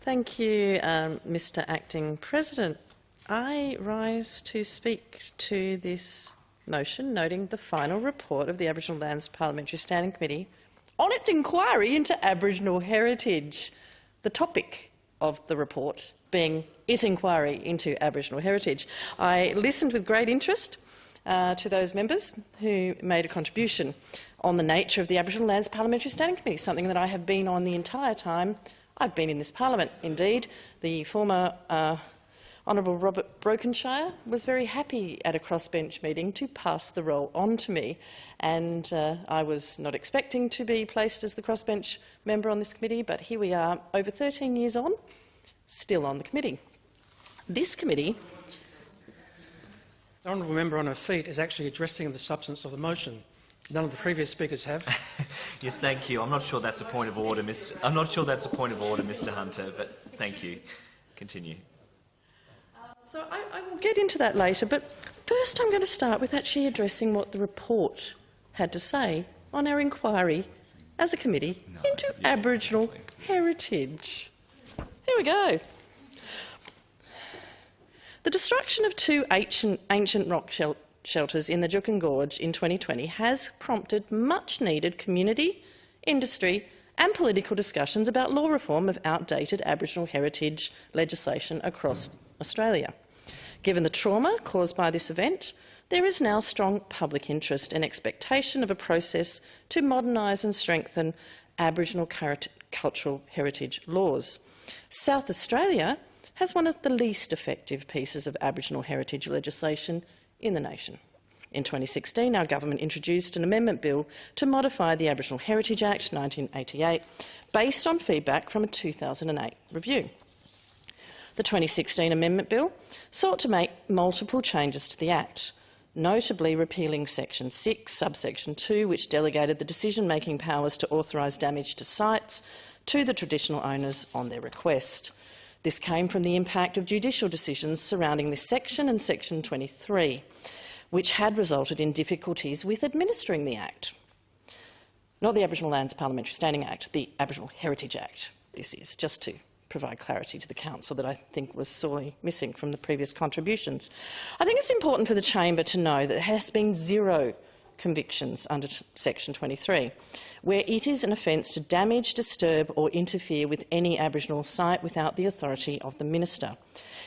Thank you, Mr Acting President. I rise to speak to this motion, noting the final report of the Aboriginal Lands Parliamentary Standing Committee on its inquiry into Aboriginal heritage. The topic of the report being its inquiry into Aboriginal heritage. I listened with great interest to those members who made a contribution on the nature of the Aboriginal Lands Parliamentary Standing Committee, something that I have been on the entire time I've been in this parliament. Indeed, the former Honourable Robert Brokenshire was very happy at a crossbench meeting to pass the role on to me, and I was not expecting to be placed as the crossbench member on this committee, but here we are, over 13 years on, still on the committee. This committee— The honourable member on her feet is actually addressing the substance of the motion. None of the previous speakers have. Yes, thank you. I'm not sure that's a point of order, Mr Hunter, but thank you. Continue. So I will get into that later, but first I'm going to start with actually addressing what the report had to say on our inquiry as a committee into Aboriginal heritage. Here we go. The destruction of two ancient rock shelters in the Juukan Gorge in 2020 has prompted much-needed community, industry and political discussions about law reform of outdated Aboriginal heritage legislation across Australia. Given the trauma caused by this event, there is now strong public interest and expectation of a process to modernise and strengthen Aboriginal cultural heritage laws. South Australia has one of the least effective pieces of Aboriginal heritage legislation in the nation. In 2016, our government introduced an amendment bill to modify the Aboriginal Heritage Act 1988 based on feedback from a 2008 review. The 2016 amendment bill sought to make multiple changes to the Act, notably repealing Section 6, subsection 2, which delegated the decision-making powers to authorise damage to sites to the traditional owners on their request. This came from the impact of judicial decisions surrounding this section and Section 23, which had resulted in difficulties with administering the Act. Not the Aboriginal Lands Parliamentary Standing Act, the Aboriginal Heritage Act, this is, just to provide clarity to the Council that I think was sorely missing from the previous contributions. I think it's important for the Chamber to know that there has been 0 convictions under Section 23, where it is an offence to damage, disturb or interfere with any Aboriginal site without the authority of the Minister.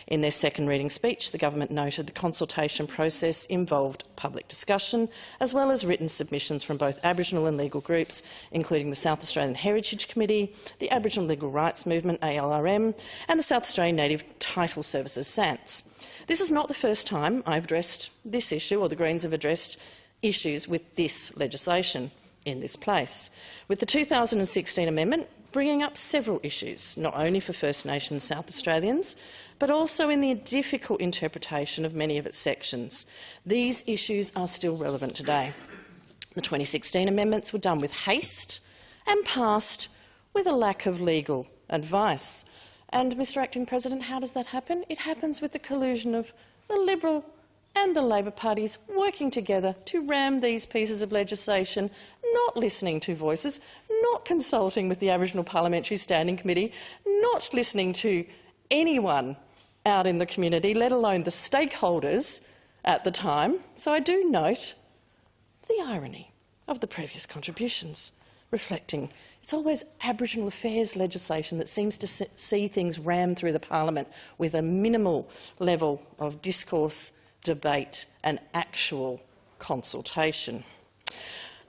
In their second reading speech, the government noted the consultation process involved public discussion, as well as written submissions from both Aboriginal and legal groups, including the South Australian Heritage Committee, the Aboriginal Legal Rights Movement, ALRM, and the South Australian Native Title Services, SANS. This is not the first time I've addressed this issue, or the Greens have addressed issues with this legislation in this place, with the 2016 amendment bringing up several issues, not only for First Nations South Australians, but also in the difficult interpretation of many of its sections. These issues are still relevant today. The 2016 amendments were done with haste and passed with a lack of legal advice. And, Mr Acting President, how does that happen? It happens with the collusion of the Liberal and the Labor parties working together to ram these pieces of legislation, not listening to voices, not consulting with the Aboriginal Parliamentary Standing Committee, not listening to anyone out in the community, let alone the stakeholders at the time. So I do note the irony of the previous contributions, reflecting it's always Aboriginal affairs legislation that seems to see things rammed through the parliament with a minimal level of discourse, debate and actual consultation.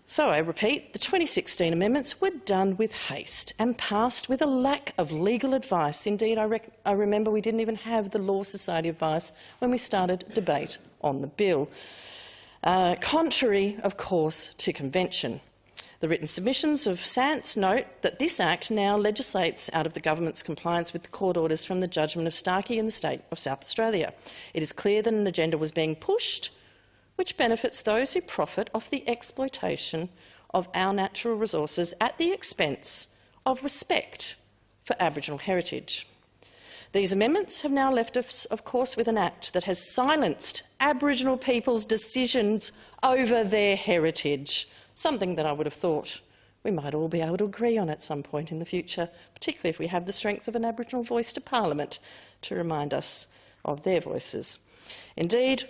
So I repeat, the 2016 amendments were done with haste and passed with a lack of legal advice. Indeed, I remember we didn't even have the Law Society advice when we started debate on the bill, contrary, of course, to convention. The written submissions of SANS note that this Act now legislates out of the government's compliance with the court orders from the judgment of Starkey in the state of South Australia. It is clear that an agenda was being pushed which benefits those who profit off the exploitation of our natural resources at the expense of respect for Aboriginal heritage. These amendments have now left us, of course, with an Act that has silenced Aboriginal people's decisions over their heritage, something that I would have thought we might all be able to agree on at some point in the future, particularly if we have the strength of an Aboriginal voice to Parliament to remind us of their voices. Indeed,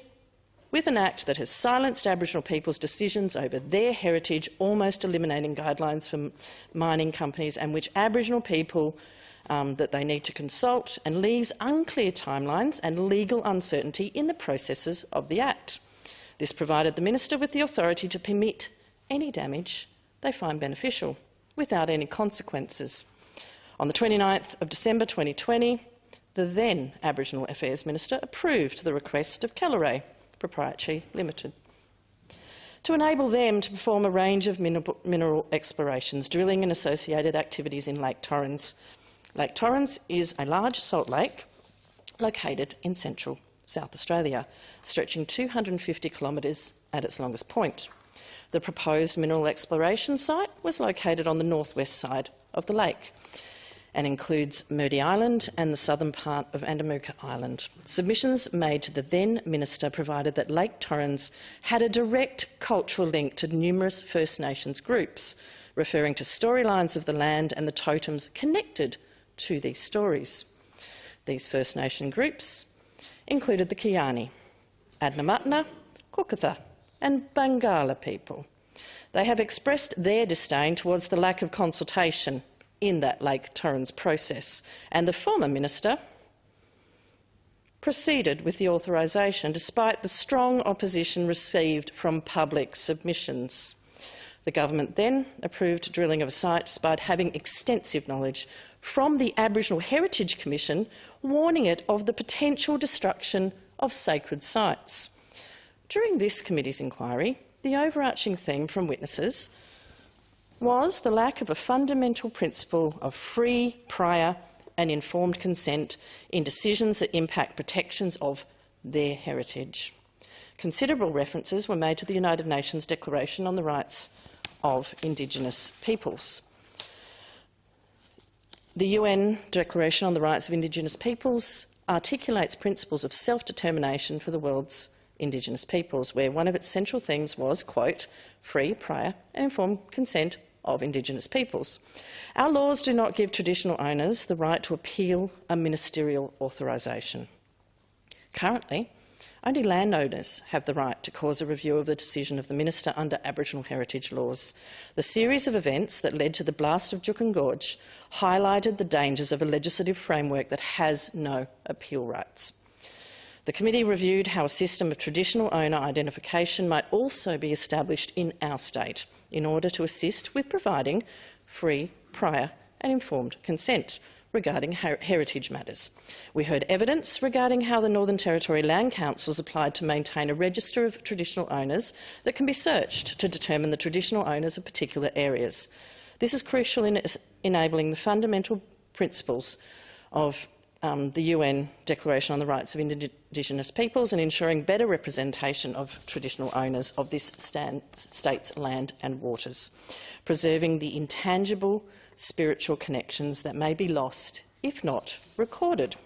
with an Act that has silenced Aboriginal people's decisions over their heritage, almost eliminating guidelines for mining companies, and which Aboriginal people that they need to consult, and leaves unclear timelines and legal uncertainty in the processes of the Act. This provided the Minister with the authority to permit any damage they find beneficial, without any consequences. On the 29th of December 2020, the then Aboriginal Affairs Minister approved the request of Kelleray Proprietary Limited to enable them to perform a range of mineral explorations, drilling and associated activities in Lake Torrens. Lake Torrens is a large salt lake located in central South Australia, stretching 250 kilometres at its longest point. The proposed mineral exploration site was located on the northwest side of the lake and includes Murdy Island and the southern part of Andamuka Island. Submissions made to the then Minister provided that Lake Torrens had a direct cultural link to numerous First Nations groups, referring to storylines of the land and the totems connected to these stories. These First Nation groups included the Kiani, Adnyamathanha, Kukatha and Bangala people. They have expressed their disdain towards the lack of consultation in that Lake Torrens process, and the former Minister proceeded with the authorisation despite the strong opposition received from public submissions. The government then approved drilling of a site despite having extensive knowledge from the Aboriginal Heritage Commission warning it of the potential destruction of sacred sites. During this committee's inquiry, the overarching theme from witnesses was the lack of a fundamental principle of free, prior and informed consent in decisions that impact protections of their heritage. Considerable references were made to the United Nations Declaration on the Rights of Indigenous Peoples. The UN Declaration on the Rights of Indigenous Peoples articulates principles of self-determination for the world's Indigenous peoples, where one of its central themes was, quote, free, prior and informed consent of Indigenous peoples. Our laws do not give traditional owners the right to appeal a ministerial authorisation. Currently, only landowners have the right to cause a review of the decision of the Minister under Aboriginal heritage laws. The series of events that led to the blast of Juukan Gorge highlighted the dangers of a legislative framework that has no appeal rights. The committee reviewed how a system of traditional owner identification might also be established in our state in order to assist with providing free, prior and informed consent regarding heritage matters. We heard evidence regarding how the Northern Territory Land Councils applied to maintain a register of traditional owners that can be searched to determine the traditional owners of particular areas. This is crucial in enabling the fundamental principles of the UN Declaration on the Rights of Indigenous Peoples and ensuring better representation of traditional owners of this state's land and waters, preserving the intangible spiritual connections that may be lost, if not recorded.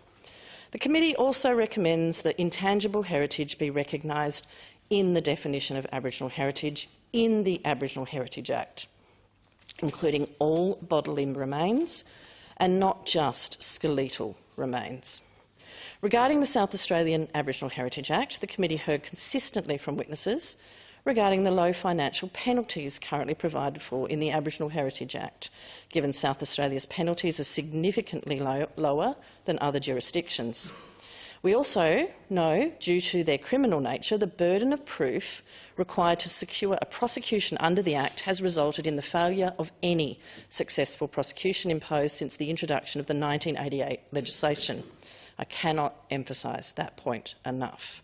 The committee also recommends that intangible heritage be recognised in the definition of Aboriginal heritage in the Aboriginal Heritage Act, including all bodily remains and not just skeletal remains. Regarding the South Australian Aboriginal Heritage Act, the committee heard consistently from witnesses regarding the low financial penalties currently provided for in the Aboriginal Heritage Act, given South Australia's penalties are significantly lower than other jurisdictions. We also know, due to their criminal nature, the burden of proof required to secure a prosecution under the Act has resulted in the failure of any successful prosecution imposed since the introduction of the 1988 legislation. I cannot emphasise that point enough.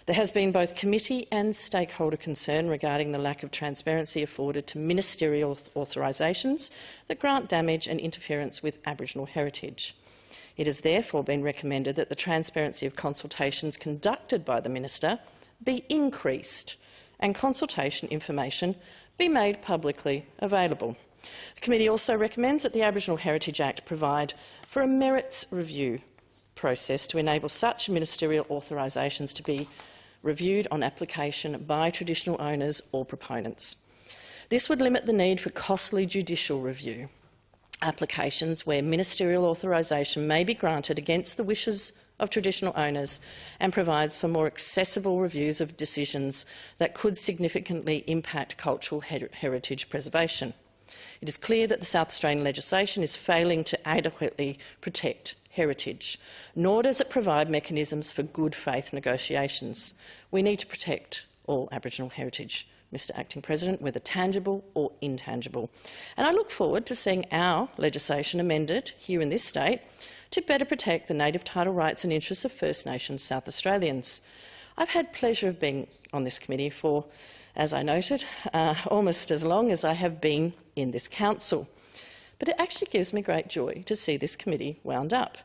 There has been both committee and stakeholder concern regarding the lack of transparency afforded to ministerial authorisations that grant damage and interference with Aboriginal heritage. It has therefore been recommended that the transparency of consultations conducted by the Minister be increased and consultation information be made publicly available. The committee also recommends that the Aboriginal Heritage Act provide for a merits review process to enable such ministerial authorisations to be reviewed on application by traditional owners or proponents. This would limit the need for costly judicial review applications where ministerial authorisation may be granted against the wishes of traditional owners, and provides for more accessible reviews of decisions that could significantly impact cultural heritage preservation. It is clear that the South Australian legislation is failing to adequately protect heritage, nor does it provide mechanisms for good faith negotiations. We need to protect all Aboriginal heritage, Mr Acting President, whether tangible or intangible. And I look forward to seeing our legislation amended here in this state to better protect the native title rights and interests of First Nations South Australians. I've had pleasure of being on this committee for, as I noted, almost as long as I have been in this council. But it actually gives me great joy to see this committee wound up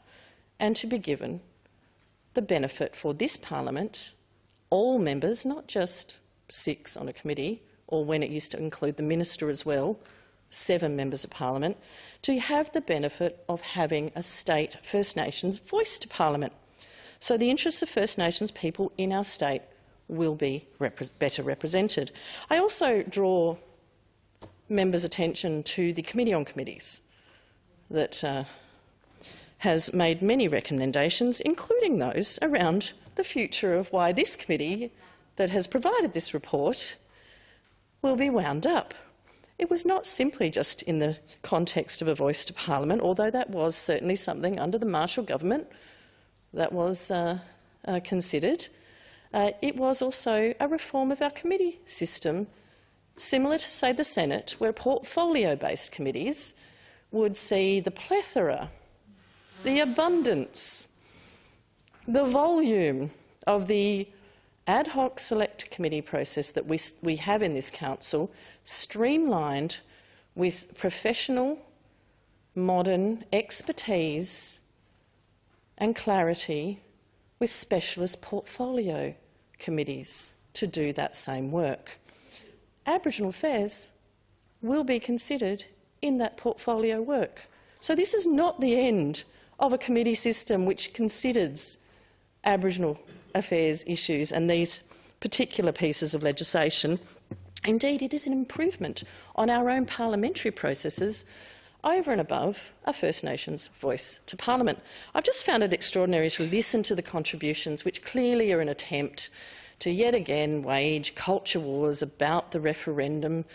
and to be given the benefit for this parliament, all members, not just 6 on a committee, or when it used to include the minister as well, 7 members of parliament, to have the benefit of having a state First Nations voice to parliament. So the interests of First Nations people in our state will be better represented. I also draw members' attention to the Committee on Committees that has made many recommendations, including those around the future of why this committee that has provided this report will be wound up. It was not simply just in the context of a voice to Parliament, although that was certainly something under the Marshall government that was considered. It was also a reform of our committee system, similar to, say, the Senate, where portfolio-based committees would see the plethora, the abundance, the volume of the ad hoc select committee process that we have in this council, streamlined with professional, modern expertise and clarity, with specialist portfolio committees to do that same work. Aboriginal affairs will be considered in that portfolio work. So this is not the end of a committee system which considers Aboriginal affairs issues and these particular pieces of legislation. Indeed, it is an improvement on our own parliamentary processes over and above a First Nations voice to Parliament. I've just found it extraordinary to listen to the contributions, which clearly are an attempt to yet again wage culture wars about the referendum,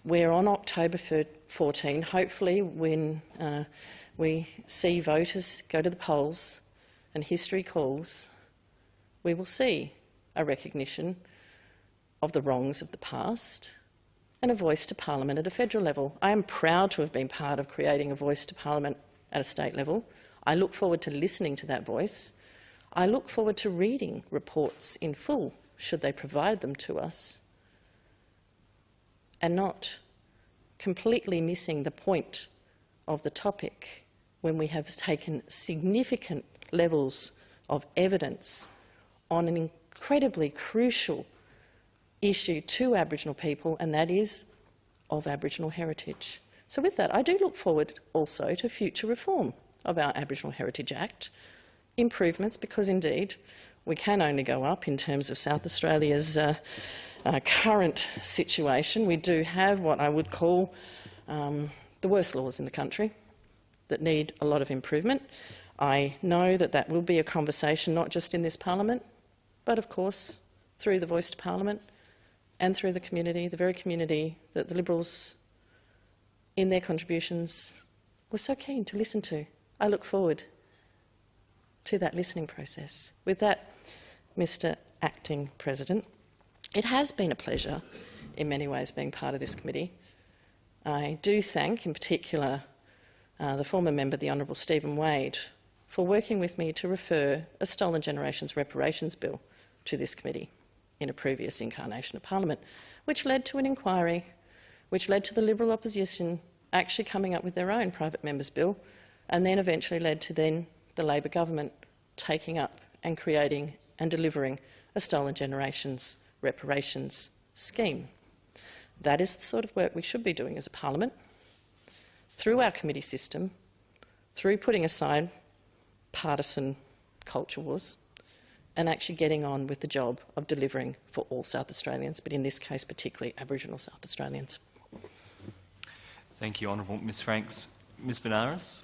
where on October 14, hopefully when we see voters go to the polls and history calls, we will see a recognition of the wrongs of the past and a voice to Parliament at a federal level. I am proud to have been part of creating a voice to Parliament at a state level. I look forward to listening to that voice. I look forward to reading reports in full, should they provide them to us, and not completely missing the point of the topic when we have taken significant levels of evidence on an incredibly crucial issue to Aboriginal people, and that is of Aboriginal heritage. So with that, I do look forward also to future reform of our Aboriginal Heritage Act, improvements, because indeed we can only go up in terms of South Australia's current situation. We do have what I would call the worst laws in the country that need a lot of improvement. I know that that will be a conversation not just in this parliament, but of course through the Voice to Parliament and through the community, the very community that the Liberals in their contributions were so keen to listen to. I look forward to that listening process. With that, Mr Acting President, it has been a pleasure in many ways being part of this committee. I do thank in particular the former member, the Honourable Stephen Wade, for working with me to refer a Stolen Generations Reparations Bill to this committee in a previous incarnation of Parliament, which led to an inquiry, which led to the Liberal opposition actually coming up with their own private members bill, and then eventually led to then the Labor government taking up and creating and delivering a Stolen Generations Reparations scheme. That is the sort of work we should be doing as a Parliament, through our committee system, through putting aside partisan culture wars, and actually getting on with the job of delivering for all South Australians, but in this case particularly Aboriginal South Australians. Thank you, Honourable Ms Franks. Ms Benares?